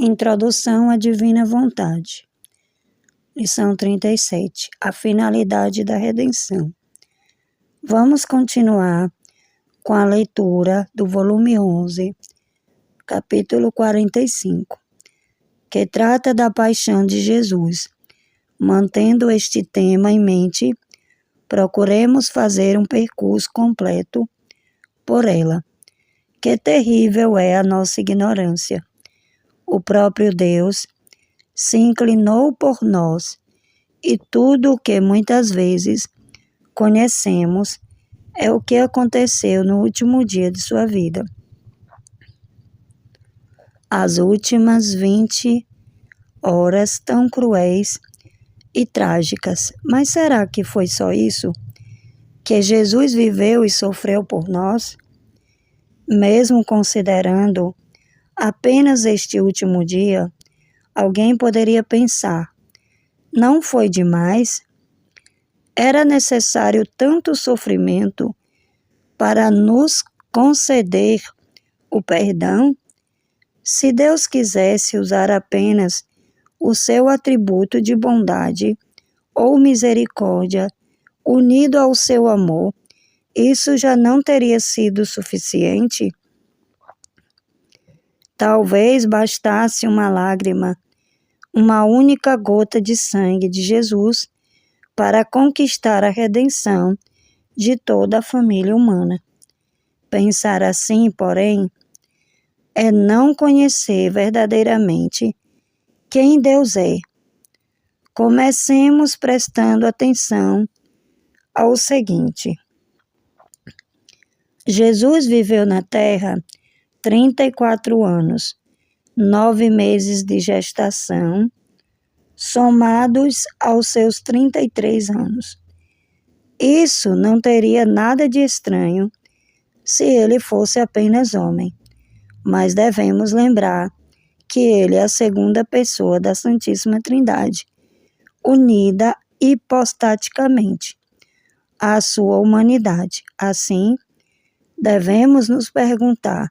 Introdução à Divina Vontade. Lição 37. A finalidade da redenção. Vamos continuar com a leitura do volume 11, capítulo 45, que trata da paixão de Jesus. Mantendo este tema em mente, procuremos fazer um percurso completo por ela. Que terrível é a nossa ignorância! O próprio Deus se inclinou por nós e tudo o que muitas vezes conhecemos é o que aconteceu no último dia de sua vida. As últimas 20 horas tão cruéis e trágicas. Mas será que foi só isso que Jesus viveu e sofreu por nós? Mesmo considerando apenas este último dia, alguém poderia pensar: não foi demais? Era necessário tanto sofrimento para nos conceder o perdão? Se Deus quisesse usar apenas o seu atributo de bondade ou misericórdia unido ao seu amor, isso já não teria sido suficiente? Talvez bastasse uma lágrima, uma única gota de sangue de Jesus para conquistar a redenção de toda a família humana. Pensar assim, porém, é não conhecer verdadeiramente quem Deus é. Comecemos prestando atenção ao seguinte: Jesus viveu na Terra 34 anos, 9 meses de gestação, somados aos seus 33 anos. Isso não teria nada de estranho se ele fosse apenas homem, mas devemos lembrar que ele é a segunda pessoa da Santíssima Trindade, unida hipostaticamente à sua humanidade. Assim, devemos nos perguntar: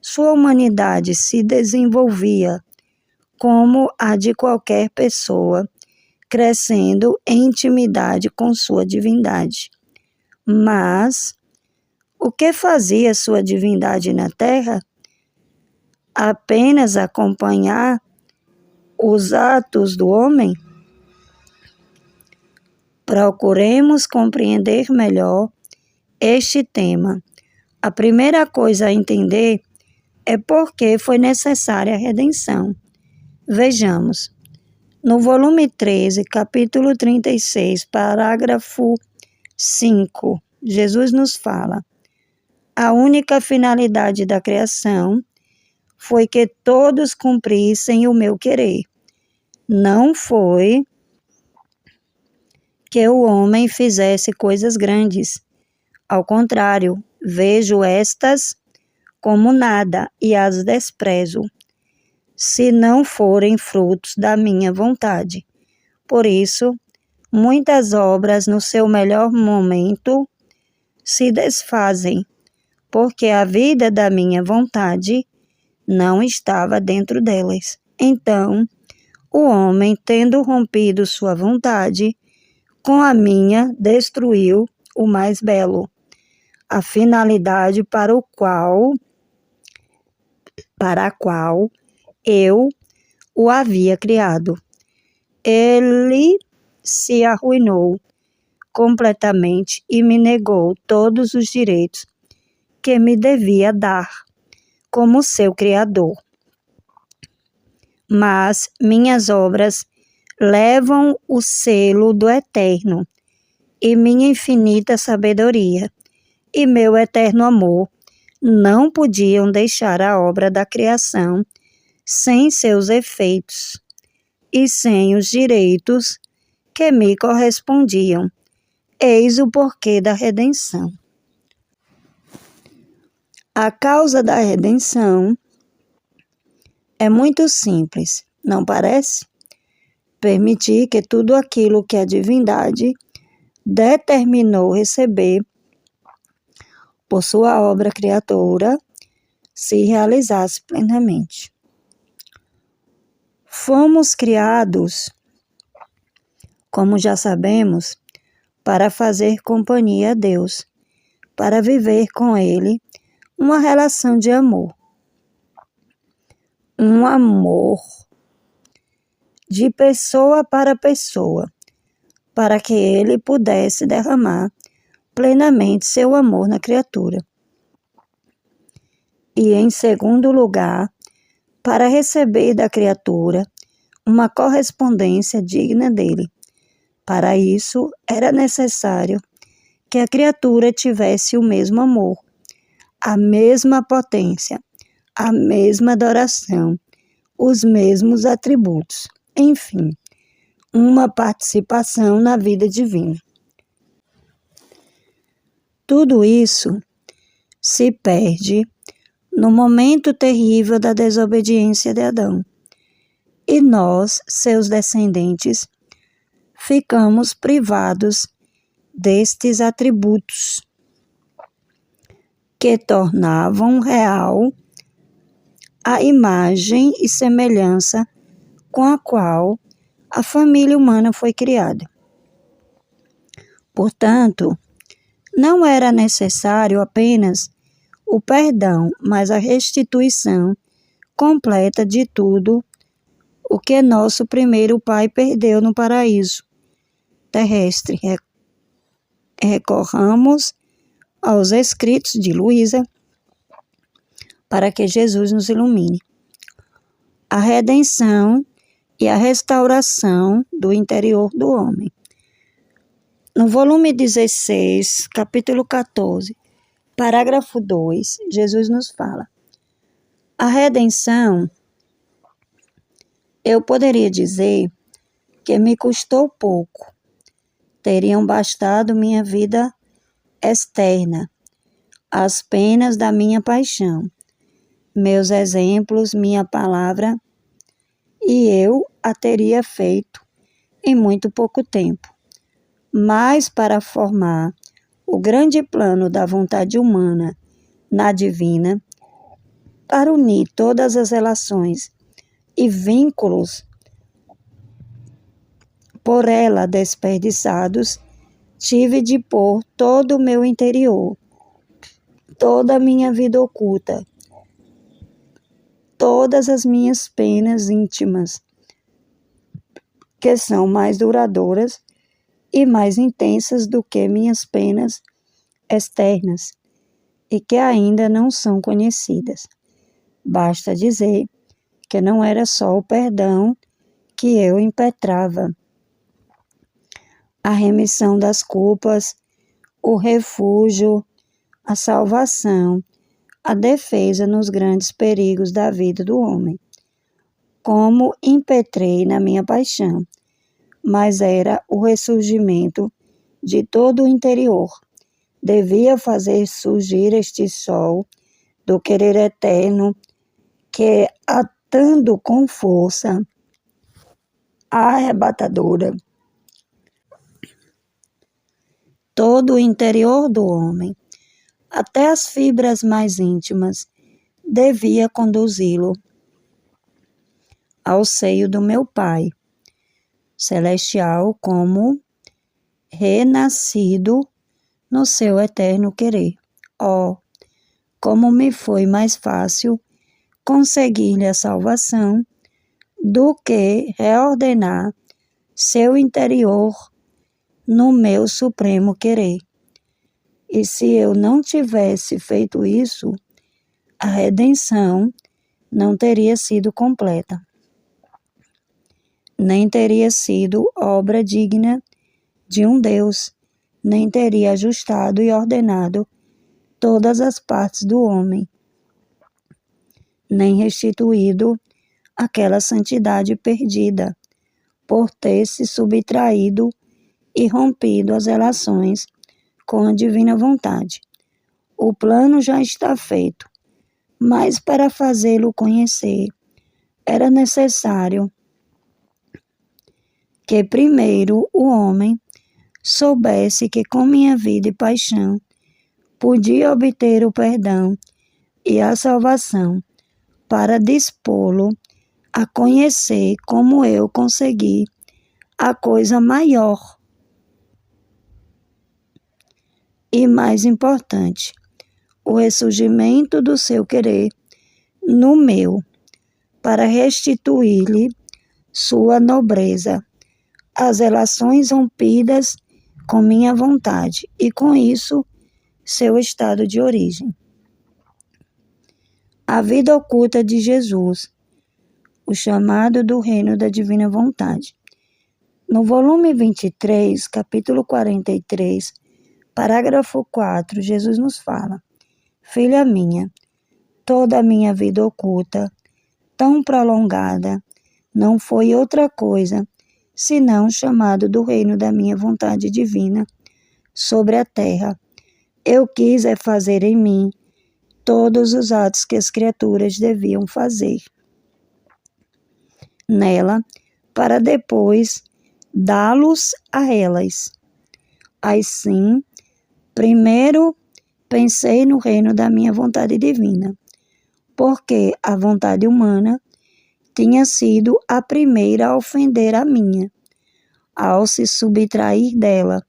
sua humanidade se desenvolvia como a de qualquer pessoa, crescendo em intimidade com sua divindade. Mas o que fazia sua divindade na Terra? Apenas acompanhar os atos do homem? Procuremos compreender melhor este tema. A primeira coisa a entender é por que foi necessária a redenção. Vejamos, no volume 13, capítulo 36, parágrafo 5, Jesus nos fala: a única finalidade da criação foi que todos cumprissem o meu querer. Não foi que o homem fizesse coisas grandes. Ao contrário, vejo estas como nada e as desprezo, se não forem frutos da minha vontade. Por isso, muitas obras no seu melhor momento se desfazem, porque a vida da minha vontade não estava dentro delas. Então, o homem, tendo rompido sua vontade com a minha, destruiu o mais belo, a finalidade para a qual eu o havia criado. Ele se arruinou completamente e me negou todos os direitos que me devia dar como seu criador. Mas minhas obras levam o selo do Eterno, e minha infinita sabedoria e meu eterno amor não podiam deixar a obra da criação sem seus efeitos e sem os direitos que me correspondiam. Eis o porquê da redenção. A causa da redenção é muito simples, não parece? Permitir que tudo aquilo que a divindade determinou receber por sua obra criadora se realizasse plenamente. Fomos criados, como já sabemos, para fazer companhia a Deus, para viver com Ele uma relação de amor. Um amor de pessoa para pessoa, para que Ele pudesse derramar plenamente seu amor na criatura. E, em segundo lugar, para receber da criatura uma correspondência digna dele. Para isso, era necessário que a criatura tivesse o mesmo amor, a mesma potência, a mesma adoração, os mesmos atributos, enfim, uma participação na vida divina. Tudo isso se perde no momento terrível da desobediência de Adão. E nós, seus descendentes, ficamos privados destes atributos que tornavam real a imagem e semelhança com a qual a família humana foi criada. Portanto, não era necessário apenas o perdão, mas a restituição completa de tudo o que nosso primeiro pai perdeu no paraíso terrestre. Recorramos aos escritos de Luísa para que Jesus nos ilumine. A redenção e a restauração do interior do homem. No volume 16, capítulo 14, parágrafo 2, Jesus nos fala: a redenção, eu poderia dizer que me custou pouco. Teriam bastado minha vida externa, as penas da minha paixão, meus exemplos, minha palavra, e eu a teria feito em muito pouco tempo. Mas para formar o grande plano da vontade humana na divina, para unir todas as relações e vínculos por ela desperdiçados, tive de pôr todo o meu interior, toda a minha vida oculta, todas as minhas penas íntimas, que são mais duradouras e mais intensas do que minhas penas externas e que ainda não são conhecidas. Basta dizer que não era só o perdão que eu impetrava, a remissão das culpas, o refúgio, a salvação, a defesa nos grandes perigos da vida do homem, como impetrei na minha paixão, mas era o ressurgimento de todo o interior. Devia fazer surgir este sol do querer eterno que, atando com força arrebatadora todo o interior do homem, até as fibras mais íntimas, devia conduzi-lo ao seio do meu Pai celestial como renascido no seu eterno querer. Oh, como me foi mais fácil conseguir-lhe a salvação do que reordenar seu interior no meu supremo querer. E se eu não tivesse feito isso, a redenção não teria sido completa, nem teria sido obra digna de um Deus, nem teria ajustado e ordenado todas as partes do homem, nem restituído aquela santidade perdida por ter se subtraído e rompido as relações com a divina vontade. O plano já está feito, mas para fazê-lo conhecer, era necessário que primeiro o homem soubesse que com minha vida e paixão podia obter o perdão e a salvação para dispô-lo a conhecer como eu consegui a coisa maior e mais importante, o ressurgimento do seu querer no meu, para restituir-lhe sua nobreza, as relações rompidas com minha vontade e, com isso, seu estado de origem. A vida oculta de Jesus, o chamado do reino da divina vontade. No volume 23, capítulo 43, parágrafo 4, Jesus nos fala: Filha minha, toda a minha vida oculta, tão prolongada, não foi outra coisa senão o chamado do reino da minha vontade divina sobre a terra. Eu quis fazer em mim todos os atos que as criaturas deviam fazer nela, para depois dá-los a elas. Assim, primeiro pensei no reino da minha vontade divina, porque a vontade humana tinha sido a primeira a ofender a minha, ao se subtrair dela.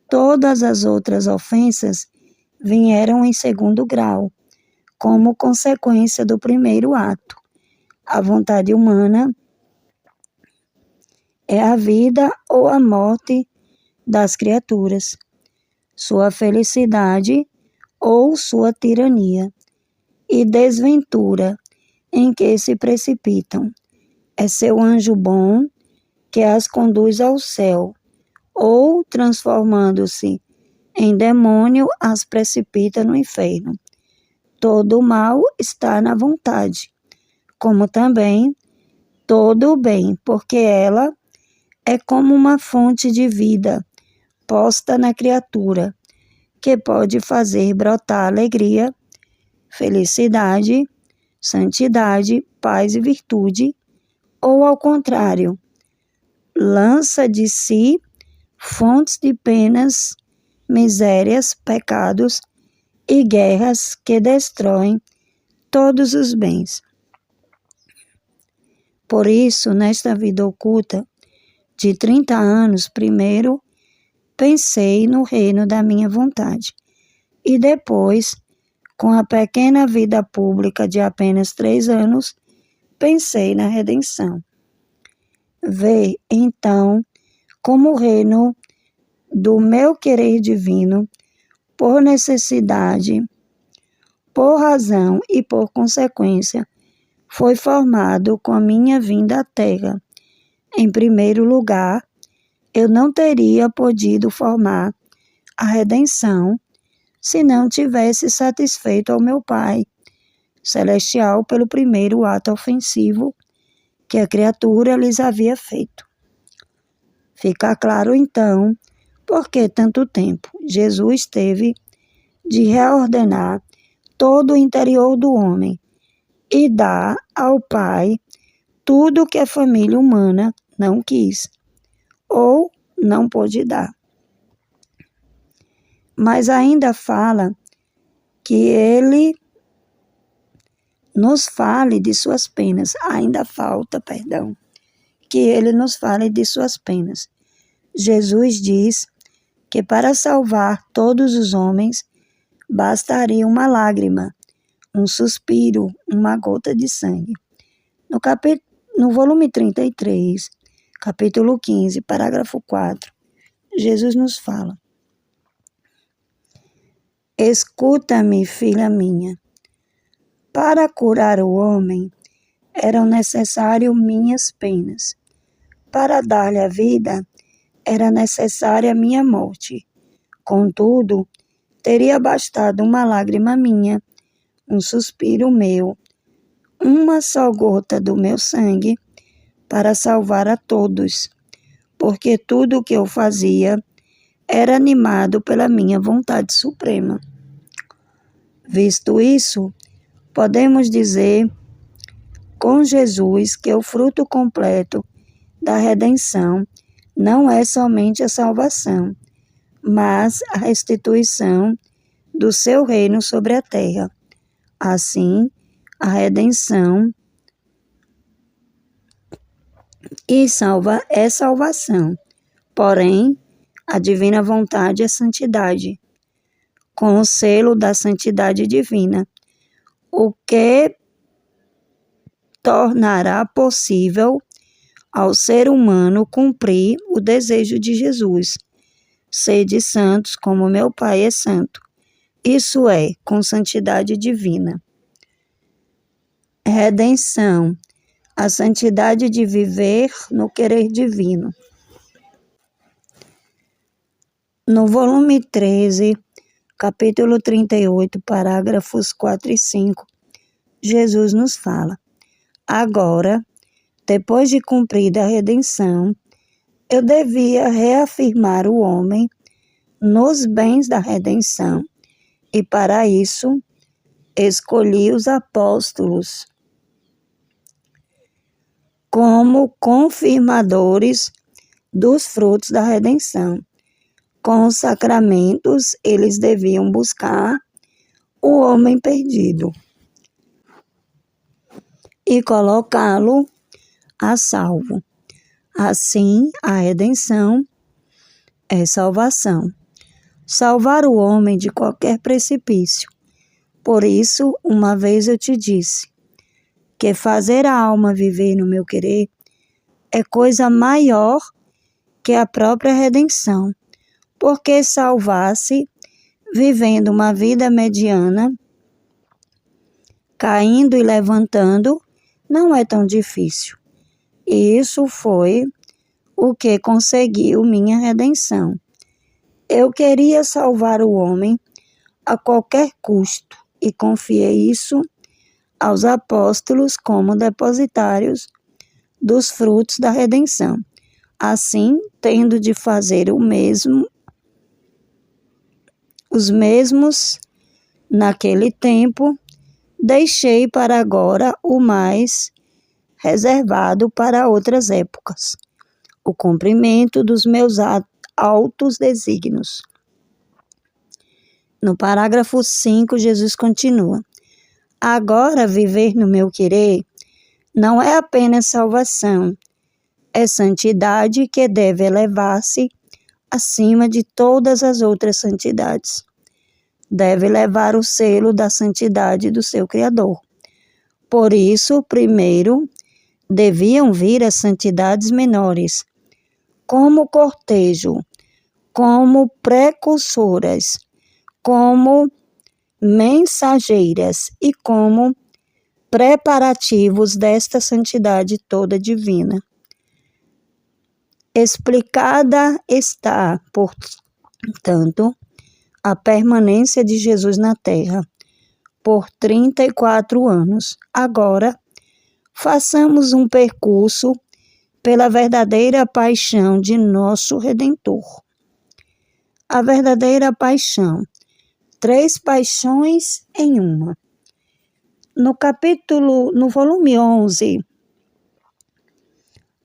Todas as outras ofensas vieram em segundo grau, como consequência do primeiro ato. A vontade humana é a vida ou a morte das criaturas, sua felicidade ou sua tirania e desventura em que se precipitam. É seu anjo bom que as conduz ao céu, ou, transformando-se em demônio, as precipita no inferno. Todo o mal está na vontade, como também todo o bem, porque ela é como uma fonte de vida posta na criatura, que pode fazer brotar alegria, felicidade, santidade, paz e virtude, ou ao contrário, lança de si fontes de penas, misérias, pecados e guerras que destroem todos os bens. Por isso, nesta vida oculta de 30 anos, primeiro pensei no reino da minha vontade e depois, com a pequena vida pública de apenas 3 anos, pensei na redenção. Vê, então, como o reino do meu querer divino, por necessidade, por razão e por consequência, foi formado com a minha vinda à Terra. Em primeiro lugar, eu não teria podido formar a redenção se não tivesse satisfeito ao meu Pai Celestial pelo primeiro ato ofensivo que a criatura lhes havia feito. Fica claro, então, por que tanto tempo Jesus teve de reordenar todo o interior do homem e dar ao Pai tudo que a família humana não quis ou não pôde dar. Mas ainda fala que ele nos fale de suas penas. Ainda falta, que ele nos fale de suas penas. Jesus diz que para salvar todos os homens bastaria uma lágrima, um suspiro, uma gota de sangue. No volume 33, capítulo 15, parágrafo 4, Jesus nos fala: Escuta-me, filha minha. Para curar o homem, eram necessárias minhas penas. Para dar-lhe a vida, era necessária a minha morte. Contudo, teria bastado uma lágrima minha, um suspiro meu, uma só gota do meu sangue, para salvar a todos, porque tudo o que eu fazia era animado pela minha vontade suprema. Visto isso, podemos dizer com Jesus que o fruto completo da redenção não é somente a salvação, mas a restituição do seu reino sobre a terra. Assim, a redenção e é salvação. Porém, a divina vontade é santidade, com o selo da santidade divina, o que tornará possível ao ser humano cumprir o desejo de Jesus: sede santos como meu Pai é santo. Isso é, com santidade divina. Redenção, a santidade de viver no querer divino. No volume 13, capítulo 38, parágrafos 4 e 5, Jesus nos fala: agora, depois de cumprida a redenção, eu devia reafirmar o homem nos bens da redenção, e para isso escolhi os apóstolos como confirmadores dos frutos da redenção. Com os sacramentos, eles deviam buscar o homem perdido e colocá-lo a salvo. Assim, a redenção é salvação. Salvar o homem de qualquer precipício. Por isso, uma vez eu te disse que fazer a alma viver no meu querer é coisa maior que a própria redenção, porque salvar-se vivendo uma vida mediana, caindo e levantando, não é tão difícil. E isso foi o que conseguiu minha redenção. Eu queria salvar o homem a qualquer custo e confiei isso aos apóstolos como depositários dos frutos da redenção. Assim, tendo de fazer os mesmos naquele tempo, deixei para agora o mais reservado para outras épocas, o cumprimento dos meus altos desígnios. No parágrafo 5, Jesus continua: agora viver no meu querer não é apenas salvação, é santidade que deve elevar-se acima de todas as outras santidades. Deve levar o selo da santidade do seu Criador. Por isso, primeiro, deviam vir as santidades menores, como cortejo, como precursoras, como mensageiras e como preparativos desta santidade toda divina. Explicada está, portanto, a permanência de Jesus na Terra por 34 anos. Agora, façamos um percurso pela verdadeira paixão de nosso Redentor. A verdadeira paixão, 3 paixões em uma. No volume 11,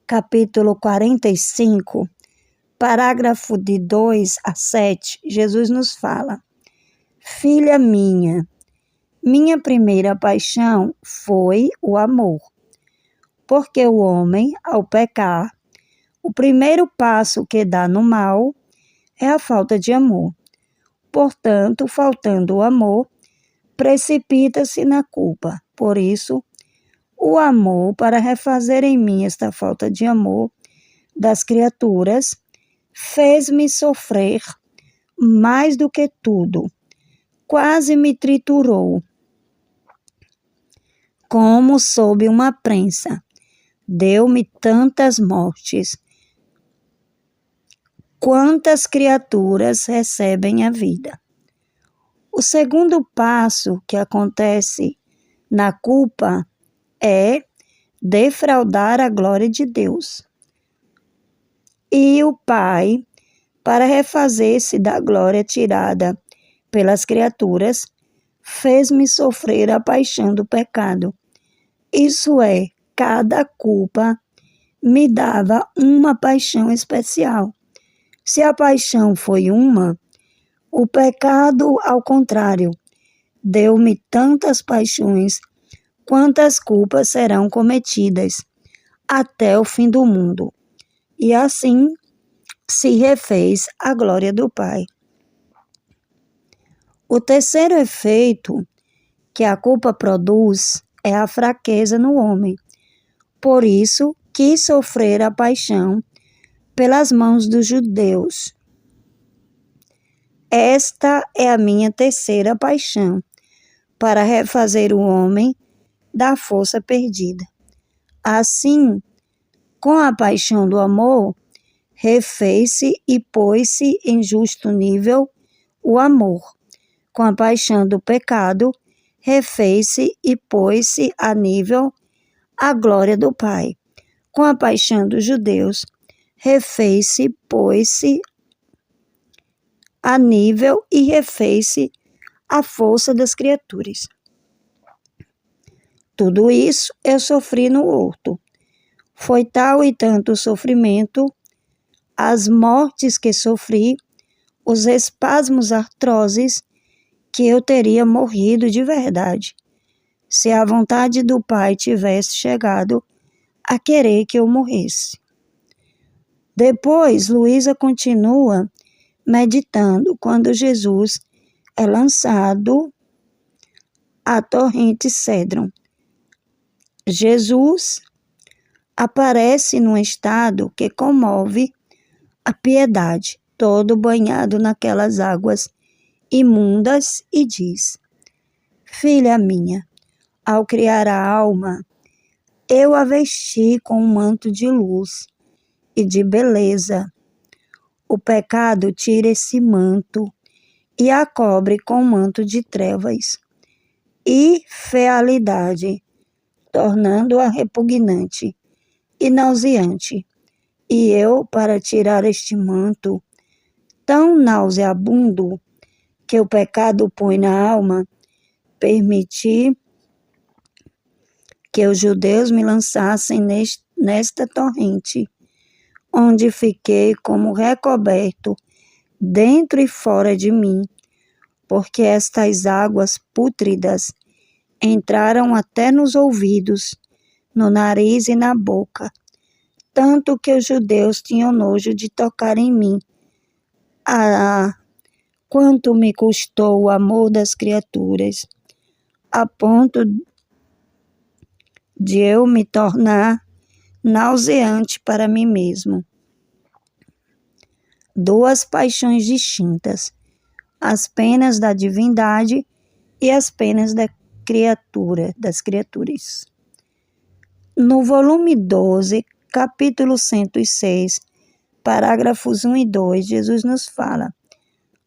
capítulo 45, parágrafo de 2 a 7, Jesus nos fala: filha minha primeira paixão foi o amor, porque o homem, ao pecar, o primeiro passo que dá no mal é a falta de amor. Portanto, faltando o amor, precipita-se na culpa. Por isso, o amor, para refazer em mim esta falta de amor das criaturas, fez-me sofrer mais do que tudo. Quase me triturou, como sob uma prensa. Deu-me tantas mortes. Quantas criaturas recebem a vida? O segundo passo que acontece na culpa é defraudar a glória de Deus. E o Pai, para refazer-se da glória tirada pelas criaturas, fez-me sofrer a paixão do pecado. Isso é, cada culpa me dava uma paixão especial. Se a paixão foi uma, o pecado, ao contrário, deu-me tantas paixões quantas culpas serão cometidas. até o fim do mundo. E assim se refez a glória do Pai. O terceiro efeito que a culpa produz é a fraqueza no homem. Por isso, quis sofrer a paixão pelas mãos dos judeus. Esta é a minha terceira paixão, para refazer o homem da força perdida. Assim, com a paixão do amor, refez-se e pôs-se em justo nível o amor. Com a paixão do pecado, refez-se e pôs-se a nível a glória do Pai. Com a paixão dos judeus, refez-se, pôs-se a nível e refez-se a força das criaturas. Tudo isso eu sofri no horto. Foi tal e tanto o sofrimento, as mortes que sofri, os espasmos atrozes, que eu teria morrido de verdade, se a vontade do Pai tivesse chegado a querer que eu morresse. Depois, Luísa continua meditando quando Jesus é lançado à torrente Cédron. Jesus aparece num estado que comove a piedade, todo banhado naquelas águas imundas, e diz: Filha minha, ao criar a alma, eu a vesti com um manto de luz e de beleza. O pecado tira esse manto e a cobre com um manto de trevas e fealidade, tornando-a repugnante e nauseante. E eu, para tirar este manto tão nauseabundo que o pecado põe na alma, permiti que os judeus me lançassem nesta torrente, onde fiquei como recoberto dentro e fora de mim, porque estas águas pútridas entraram até nos ouvidos, no nariz e na boca, tanto que os judeus tinham nojo de tocar em mim. Ah, quanto me custou o amor das criaturas, a ponto de eu me tornar nauseante para mim mesmo. Duas paixões distintas, as penas da divindade e as penas das criaturas. No volume 12, capítulo 106, parágrafos 1 e 2, Jesus nos fala.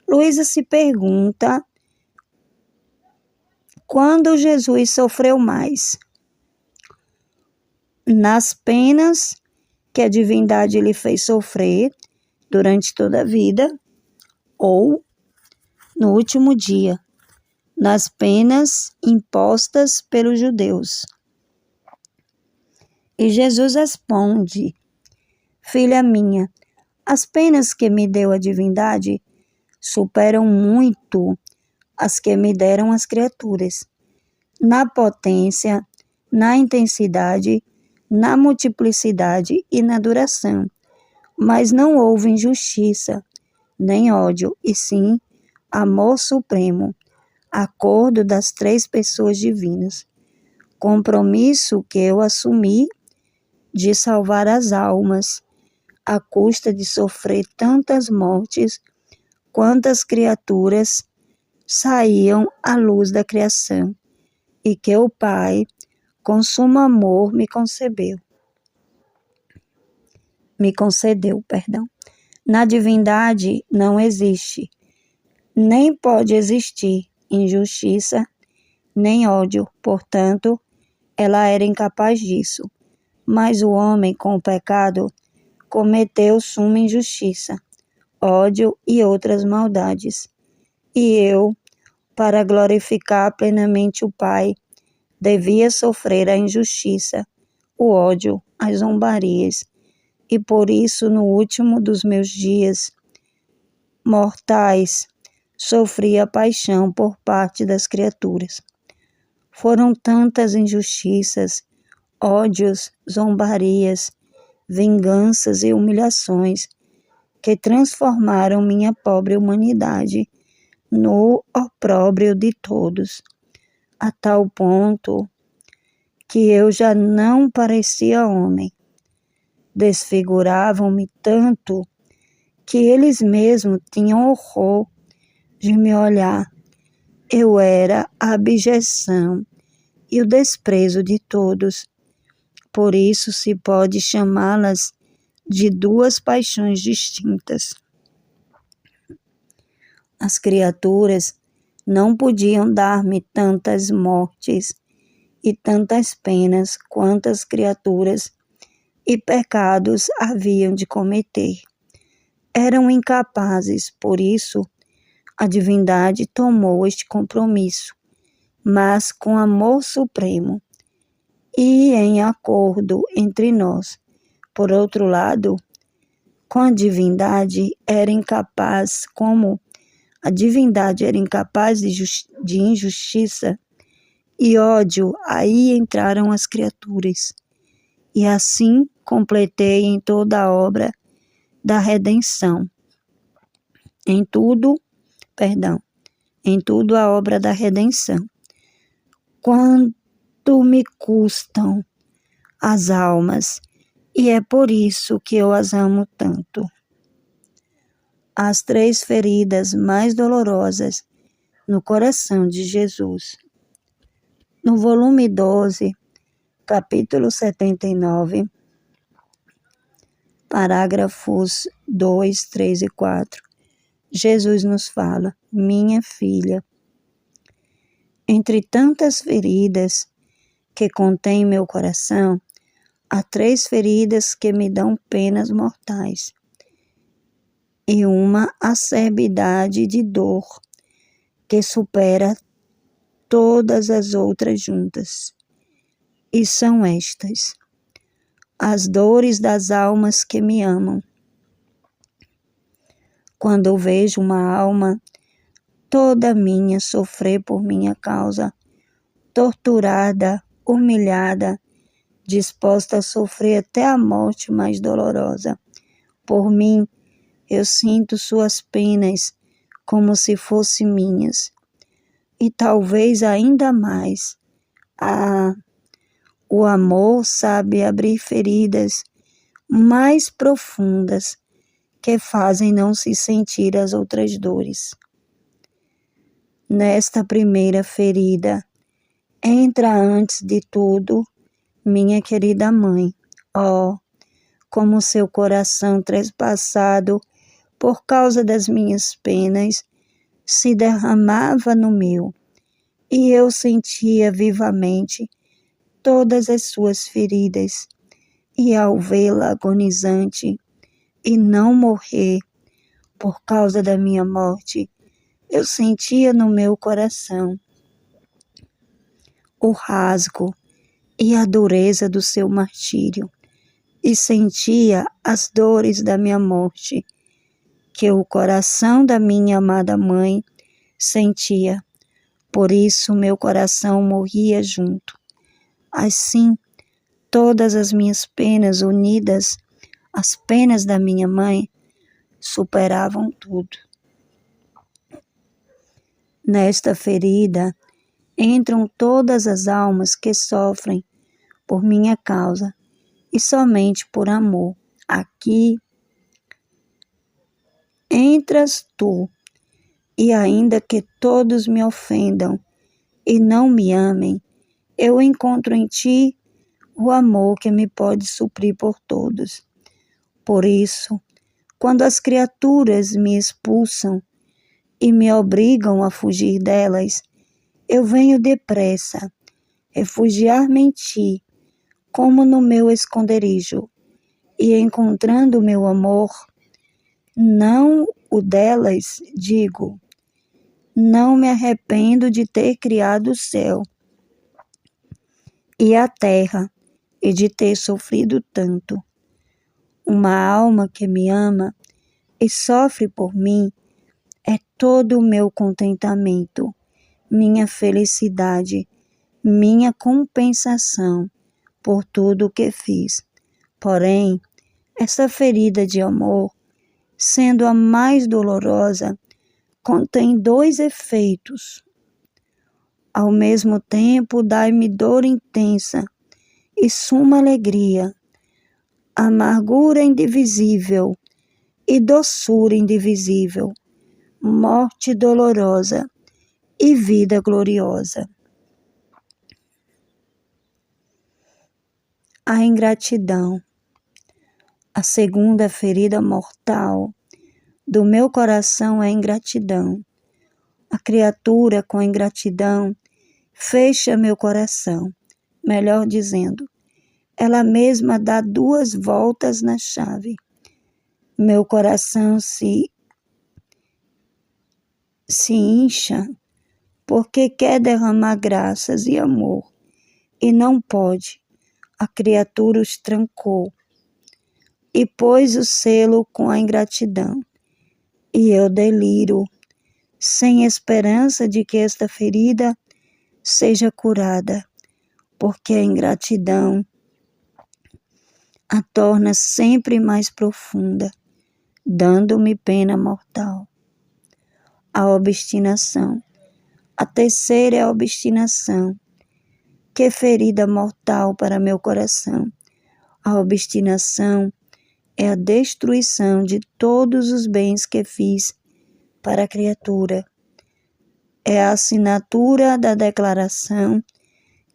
Luísa se pergunta quando Jesus sofreu mais. Nas penas que a divindade lhe fez sofrer durante toda a vida, ou no último dia, nas penas impostas pelos judeus. E Jesus responde: Filha minha, as penas que me deu a divindade superam muito as que me deram as criaturas, na potência, na intensidade, na multiplicidade e na duração. Mas não houve injustiça, nem ódio, e sim amor supremo, acordo das três pessoas divinas, compromisso que eu assumi de salvar as almas, à custa de sofrer tantas mortes quantas criaturas saíam à luz da criação, e que o Pai, com sumo amor, me concedeu. Na divindade não existe, nem pode existir injustiça, nem ódio, portanto, ela era incapaz disso. Mas o homem, com o pecado, cometeu suma injustiça, ódio e outras maldades. E eu, para glorificar plenamente o Pai, devia sofrer a injustiça, o ódio, as zombarias, e por isso, no último dos meus dias mortais, sofri a paixão por parte das criaturas. Foram tantas injustiças, ódios, zombarias, vinganças e humilhações que transformaram minha pobre humanidade no opróbrio de todos, a tal ponto que eu já não parecia homem. Desfiguravam-me tanto que eles mesmos tinham horror de me olhar. Eu era a abjeção e o desprezo de todos. Por isso se pode chamá-las de duas paixões distintas. As criaturas não podiam dar-me tantas mortes e tantas penas quantas criaturas e pecados haviam de cometer. Eram incapazes, por isso, a divindade tomou este compromisso, mas com amor supremo e em acordo entre nós. Por outro lado, com a divindade era incapaz, como a divindade era incapaz de injustiça e ódio, aí entraram as criaturas. E assim completei em toda a obra da redenção. Em tudo a obra da redenção. Quanto me custam as almas, e é por isso que eu as amo tanto. As 3 feridas mais dolorosas no coração de Jesus. No volume 12, capítulo 79, parágrafos 2, 3 e 4, Jesus nos fala: minha filha, entre tantas feridas que contém meu coração, há 3 feridas que me dão penas mortais e uma acerbidade de dor que supera todas as outras juntas. E são estas: as dores das almas que me amam. Quando eu vejo uma alma toda minha sofrer por minha causa, torturada, humilhada, disposta a sofrer até a morte mais dolorosa, por mim, eu sinto suas penas como se fossem minhas. E talvez ainda mais, o amor sabe abrir feridas mais profundas que fazem não se sentir as outras dores. Nesta primeira ferida, entra antes de tudo minha querida mãe. Oh, como seu coração trespassado por causa das minhas penas se derramava no meu, e eu sentia vivamente todas as suas feridas, e ao vê-la agonizante e não morrer por causa da minha morte, eu sentia no meu coração o rasgo e a dureza do seu martírio, e sentia as dores da minha morte, que o coração da minha amada mãe sentia. Por isso meu coração morria junto. Assim, todas as minhas penas unidas às penas da minha mãe superavam tudo. Nesta ferida entram todas as almas que sofrem por minha causa e somente por amor. Aqui entras tu, e ainda que todos me ofendam e não me amem, eu encontro em ti o amor que me pode suprir por todos. Por isso, quando as criaturas me expulsam e me obrigam a fugir delas, eu venho depressa refugiar-me em ti, como no meu esconderijo, e encontrando meu amor, não o delas, digo, não me arrependo de ter criado o céu e a terra e de ter sofrido tanto. Uma alma que me ama e sofre por mim é todo o meu contentamento, minha felicidade, minha compensação. por tudo o que fiz. Porém, essa ferida de amor, sendo a mais dolorosa, contém dois efeitos. Ao mesmo tempo, dai-me dor intensa e suma alegria, amargura indivisível e doçura indivisível, morte dolorosa e vida gloriosa. A ingratidão, a segunda ferida mortal do meu coração é a ingratidão. A criatura com ingratidão fecha meu coração, melhor dizendo, ela mesma dá 2 voltas na chave. Meu coração se incha porque quer derramar graças e amor e não pode. A criatura os trancou e pôs o selo com a ingratidão. E eu deliro, sem esperança de que esta ferida seja curada, porque a ingratidão a torna sempre mais profunda, dando-me pena mortal. A obstinação. A terceira é a obstinação. Que ferida mortal para meu coração. A obstinação é a destruição de todos os bens que fiz para a criatura. É a assinatura da declaração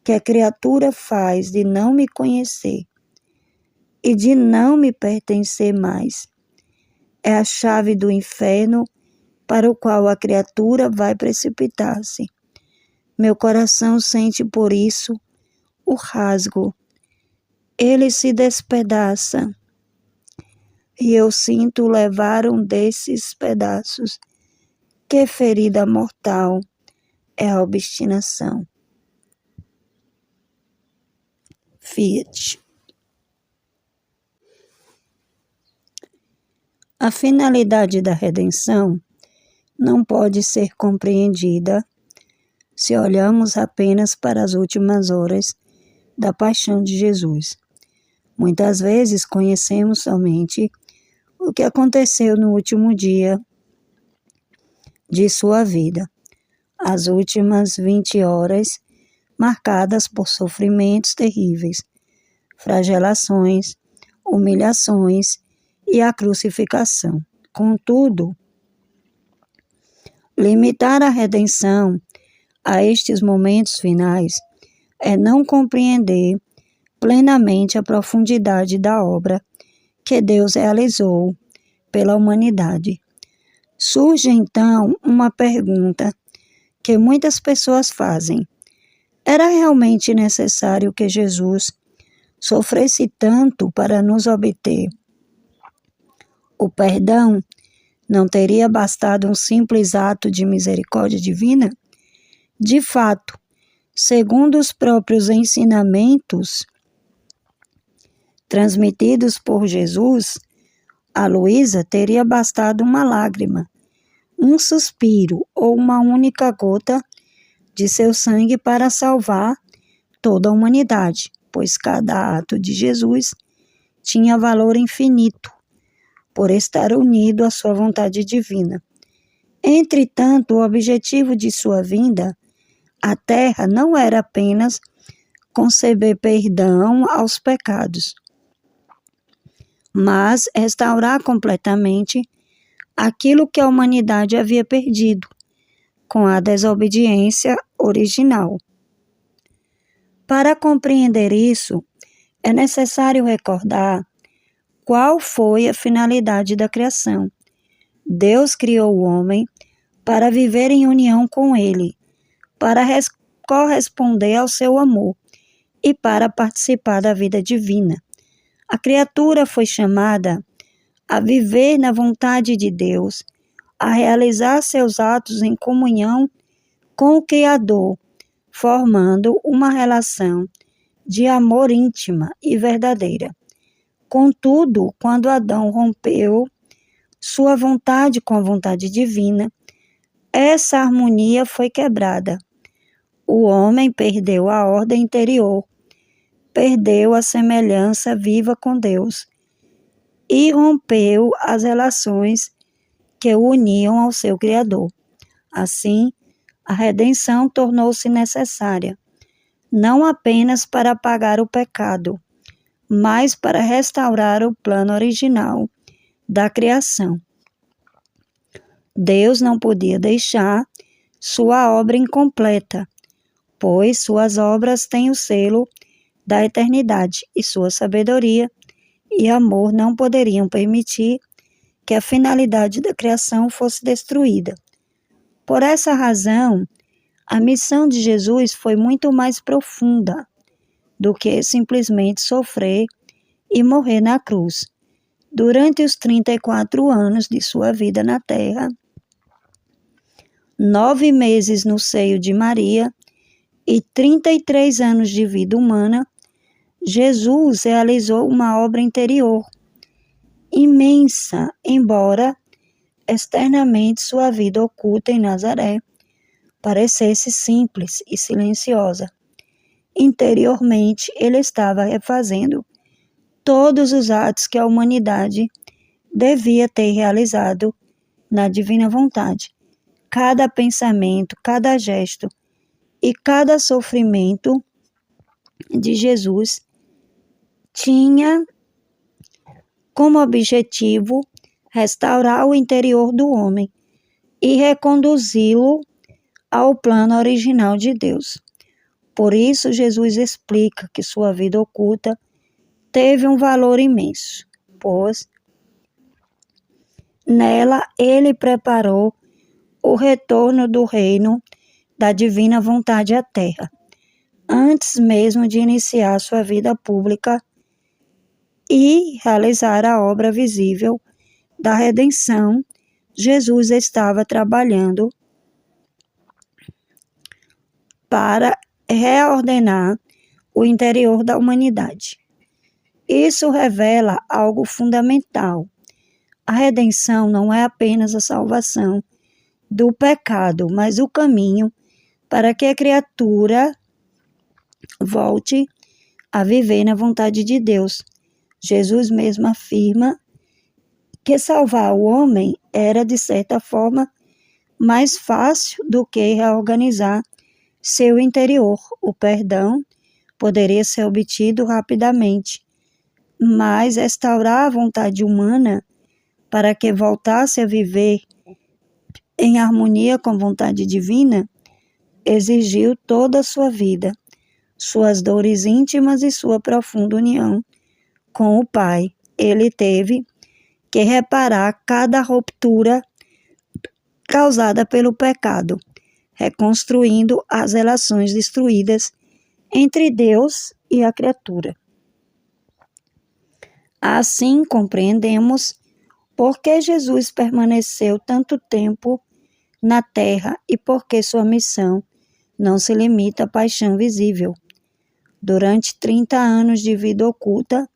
que a criatura faz de não me conhecer e de não me pertencer mais. É a chave do inferno para o qual a criatura vai precipitar-se. Meu coração sente por isso o rasgo. Ele se despedaça e eu sinto levar um desses pedaços. Que ferida mortal é a obstinação. Fiat. A finalidade da redenção não pode ser compreendida se olhamos apenas para as últimas horas da paixão de Jesus. Muitas vezes conhecemos somente o que aconteceu no último dia de sua vida, as últimas 20 horas marcadas por sofrimentos terríveis, flagelações, humilhações e a crucificação. Contudo, limitar a redenção a estes momentos finais é não compreender plenamente a profundidade da obra que Deus realizou pela humanidade. Surge então uma pergunta que muitas pessoas fazem: era realmente necessário que Jesus sofresse tanto para nos obter o perdão? Não teria bastado um simples ato de misericórdia divina? De fato, segundo os próprios ensinamentos transmitidos por Jesus, a Luísa teria bastado uma lágrima, um suspiro ou uma única gota de seu sangue para salvar toda a humanidade, pois cada ato de Jesus tinha valor infinito, por estar unido à sua vontade divina. Entretanto, o objetivo de sua vinda à Terra não era apenas conceder perdão aos pecados, mas restaurar completamente aquilo que a humanidade havia perdido com a desobediência original. Para compreender isso, é necessário recordar qual foi a finalidade da criação. Deus criou o homem para viver em união com ele, para corresponder ao seu amor e para participar da vida divina. A criatura foi chamada a viver na vontade de Deus, a realizar seus atos em comunhão com o Criador, formando uma relação de amor íntima e verdadeira. Contudo, quando Adão rompeu sua vontade com a vontade divina, essa harmonia foi quebrada. O homem perdeu a ordem interior, perdeu a semelhança viva com Deus e rompeu as relações que o uniam ao seu Criador. Assim, a redenção tornou-se necessária, não apenas para apagar o pecado, mas para restaurar o plano original da criação. Deus não podia deixar sua obra incompleta, pois suas obras têm o selo da eternidade e sua sabedoria e amor não poderiam permitir que a finalidade da criação fosse destruída. Por essa razão, a missão de Jesus foi muito mais profunda do que simplesmente sofrer e morrer na cruz. Durante os 34 anos de sua vida na terra, 9 meses no seio de Maria e 33 anos de vida humana, Jesus realizou uma obra interior imensa, embora externamente sua vida oculta em Nazaré parecesse simples e silenciosa. Interiormente, ele estava refazendo todos os atos que a humanidade devia ter realizado na divina vontade. Cada pensamento, cada gesto e cada sofrimento de Jesus tinha como objetivo restaurar o interior do homem e reconduzi-lo ao plano original de Deus. Por isso, Jesus explica que sua vida oculta teve um valor imenso, pois nela ele preparou o retorno do reino da divina vontade à terra, antes mesmo de iniciar sua vida pública e realizar a obra visível da redenção. Jesus estava trabalhando para reordenar o interior da humanidade. Isso revela algo fundamental. A redenção não é apenas a salvação do pecado, mas o caminho para que a criatura volte a viver na vontade de Deus. Jesus mesmo afirma que salvar o homem era, de certa forma, mais fácil do que reorganizar seu interior. O perdão poderia ser obtido rapidamente, mas restaurar a vontade humana para que voltasse a viver em harmonia com a vontade divina exigiu toda a sua vida, suas dores íntimas e sua profunda união com o Pai. Ele teve que reparar cada ruptura causada pelo pecado, reconstruindo as relações destruídas entre Deus e a criatura. Assim compreendemos por que Jesus permaneceu tanto tempo na terra e por que sua missão não se limita à paixão visível. Durante 30 anos de vida oculta,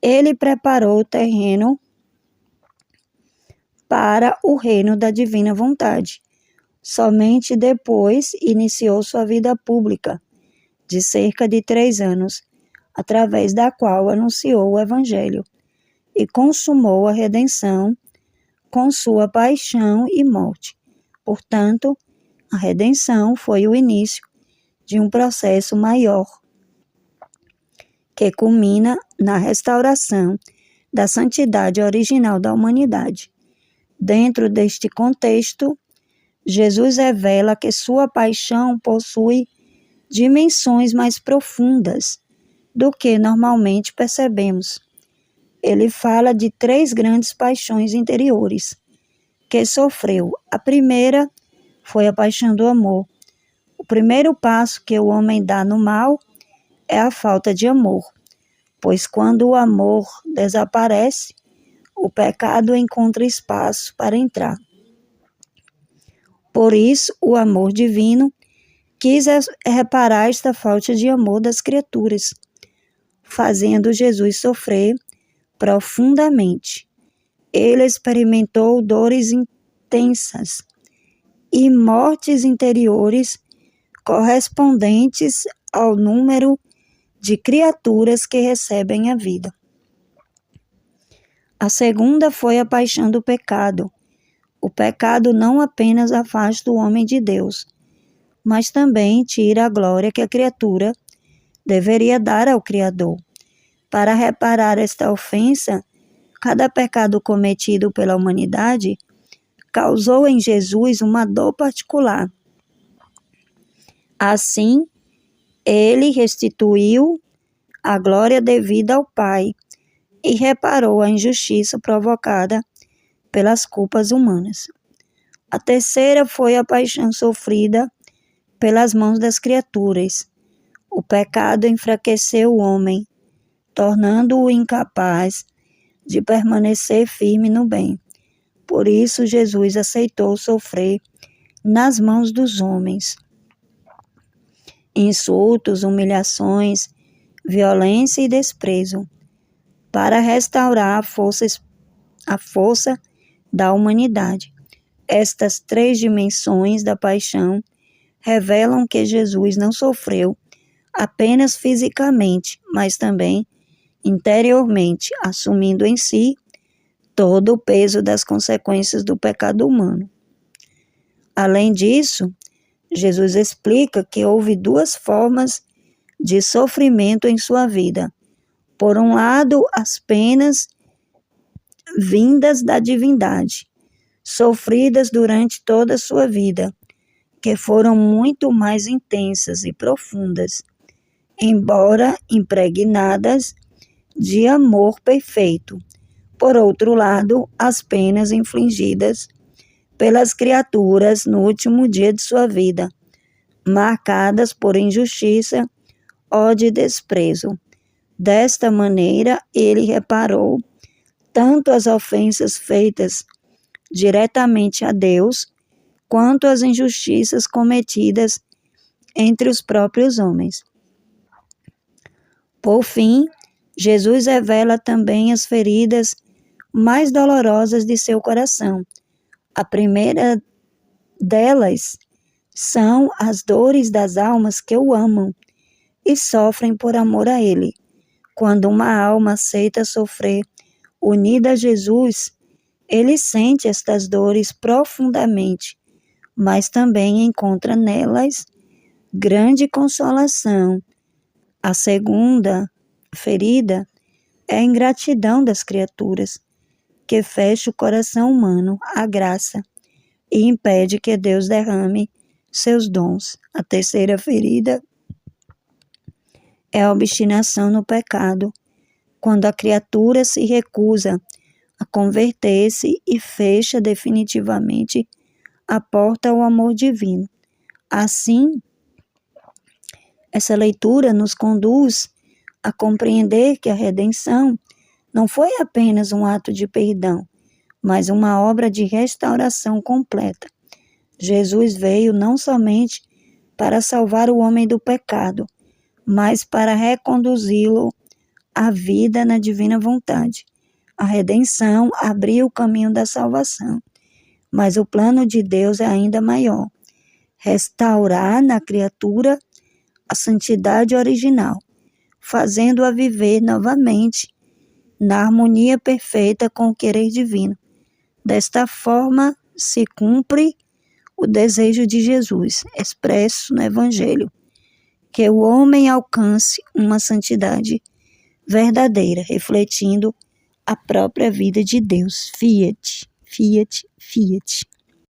ele preparou o terreno para o reino da divina vontade. Somente depois iniciou sua vida pública, de cerca de 3 anos, através da qual anunciou o Evangelho e consumou a redenção com sua paixão e morte. Portanto, a redenção foi o início de um processo maior, que culmina na restauração da santidade original da humanidade. Dentro deste contexto, Jesus revela que sua paixão possui dimensões mais profundas do que normalmente percebemos. Ele fala de 3 grandes paixões interiores que sofreu. A primeira foi a paixão do amor. O primeiro passo que o homem dá no mal é a falta de amor, pois quando o amor desaparece, o pecado encontra espaço para entrar. Por isso, o amor divino quis reparar esta falta de amor das criaturas, fazendo Jesus sofrer profundamente. Ele experimentou dores intensas e mortes interiores correspondentes ao número de criaturas que recebem a vida. A segunda foi a paixão do pecado. O pecado não apenas afasta o homem de Deus, mas também tira a glória que a criatura deveria dar ao Criador. Para reparar esta ofensa, cada pecado cometido pela humanidade causou em Jesus uma dor particular. Assim, ele restituiu a glória devida ao Pai e reparou a injustiça provocada pelas culpas humanas. A terceira foi a paixão sofrida pelas mãos das criaturas. O pecado enfraqueceu o homem, tornando-o incapaz de permanecer firme no bem. Por isso, Jesus aceitou sofrer nas mãos dos homens insultos, humilhações, violência e desprezo, para restaurar a força da humanidade. Estas três dimensões da paixão revelam que Jesus não sofreu apenas fisicamente, mas também interiormente, assumindo em si todo o peso das consequências do pecado humano. Além disso, Jesus explica que houve duas formas de sofrimento em sua vida. Por um lado, as penas vindas da divindade, sofridas durante toda a sua vida, que foram muito mais intensas e profundas, embora impregnadas de amor perfeito. Por outro lado, as penas infligidas pelas criaturas no último dia de sua vida, marcadas por injustiça, ódio e desprezo. Desta maneira, ele reparou tanto as ofensas feitas diretamente a Deus, quanto as injustiças cometidas entre os próprios homens. Por fim, Jesus revela também as feridas mais dolorosas de seu coração. A primeira delas são as dores das almas que o amam e sofrem por amor a ele. Quando uma alma aceita sofrer unida a Jesus, ele sente estas dores profundamente, mas também encontra nelas grande consolação. A segunda ferida é a ingratidão das criaturas, que fecha o coração humano à graça e impede que Deus derrame seus dons. A terceira ferida é a obstinação no pecado, quando a criatura se recusa a converter-se e fecha definitivamente a porta ao amor divino. Assim, essa leitura nos conduz a compreender que a redenção não foi apenas um ato de perdão, mas uma obra de restauração completa. Jesus veio não somente para salvar o homem do pecado, mas para reconduzi-lo à vida na divina vontade. A redenção abriu o caminho da salvação, mas o plano de Deus é ainda maior: restaurar na criatura a santidade original, fazendo-a viver novamente na harmonia perfeita com o querer divino. Desta forma, se cumpre o desejo de Jesus, expresso no Evangelho, que o homem alcance uma santidade verdadeira, refletindo a própria vida de Deus. Fiat, fiat, fiat.